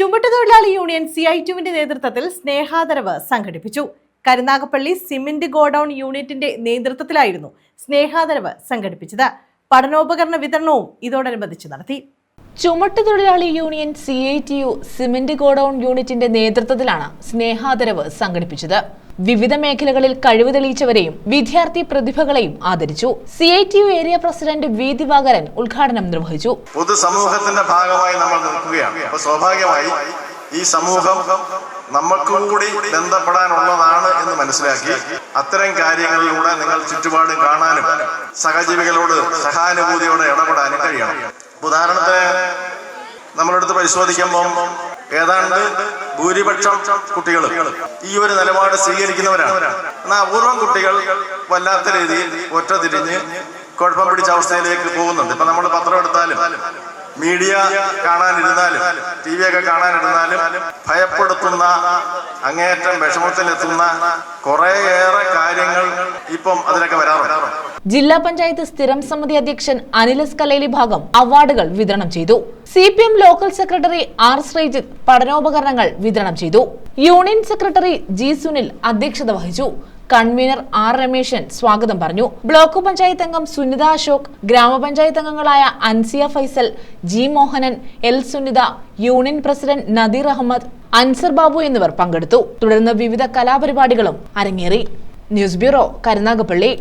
ചുമട്ടുതൊഴിലാളി union CITUവിന്റെ നേതൃത്വത്തിൽ സ്നേഹാദരവ് സംഘടിപ്പിച്ചു. Karunagappally cement godown യൂണിറ്റിന്റെ നേതൃത്വത്തിലായിരുന്നു സ്നേഹാദരവ് സംഘടിപ്പിച്ചത്. പഠനോപകരണ വിതരണവും ഇതോടനുബന്ധിച്ച് നടത്തി. ചുമട്ടുതൊഴിലാളി യൂണിയൻ CITU സിമന്റ് ഗോഡൌൺ യൂണിറ്റിന്റെ നേതൃത്വത്തിലാണ് സ്നേഹാദരവ് സംഘടിപ്പിച്ചത്. വിവിധ മേഖലകളിൽ കഴിവ് തെളിയിച്ചവരെയും വിദ്യാർത്ഥി പ്രതിഭകളെയും ആദരിച്ചു. CITU area president V Divakaran ഉദ്ഘാടനം നിർവഹിച്ചു. പൊതുസമൂഹത്തിന്റെ ഭാഗമായി നമ്മൾ നിൽക്കുകയാണ്. അപ്പോൾ സ്വാഭാവികമായി ഈ സമൂഹം നമ്മൾക്കും കൂടി ബന്ധപ്പെടാനുള്ളതാണ് എന്ന് മനസ്സിലാക്കി അത്തരം കാര്യങ്ങളിലൂടെ നിങ്ങൾ ചുറ്റുപാടും കാണാനും സഹജീവികളോട് സഹാനുഭൂതിയോടെ ഇടപെടാനും കഴിയണം. ഉദാഹരണത്തിന് നമ്മളെടുത്ത് പരിശോധിക്കുമ്പോൾ ഏതാണ്ട് ഭൂരിപക്ഷം കുട്ടികൾ ഈ ഒരു നിലപാട് സ്വീകരിക്കുന്നവരാണ്. എന്നാൽ അപൂർവം കുട്ടികൾ വല്ലാത്ത രീതിയിൽ ഒറ്റ തിരിഞ്ഞ് കുഴപ്പം പിടിച്ച അവസ്ഥയിലേക്ക് പോകുന്നുണ്ട്. ഇപ്പൊ നമ്മൾ പത്രം എടുത്താലും മീഡിയ കാണാനിരുന്നാലും TV ഒക്കെ കാണാനിരുന്നാലും ഭയപ്പെടുത്തുന്ന അങ്ങേയറ്റം വിഷമത്തിലെത്തുന്ന കുറേയേറെ കാര്യങ്ങൾ ഇപ്പം അതിലൊക്കെ വരാറുണ്ട്. ജില്ലാ പഞ്ചായത്ത് സ്ഥിരം സമിതി അധ്യക്ഷൻ അനിലസ് കലേലി ഭാഗം അവാർഡുകൾ വിതരണം ചെയ്തു. CPM local secretary R Sreejith പഠനോപകരണങ്ങൾ വിതരണം ചെയ്തു. യൂണിയൻ സെക്രട്ടറി G സുനിൽ അധ്യക്ഷത വഹിച്ചു. കൺവീനർ R രമേശൻ സ്വാഗതം പറഞ്ഞു. ബ്ലോക്ക് പഞ്ചായത്ത് അംഗം സുനിത അശോക്, ഗ്രാമപഞ്ചായത്ത് അംഗങ്ങളായ Ansiya Faisal, G Mohanan, L Sunitha, union president Nadeer Ahammed, Ansar Babu എന്നിവർ പങ്കെടുത്തു. തുടർന്ന് വിവിധ കലാപരിപാടികളും അരങ്ങേറി. News bureau, Karunagappally.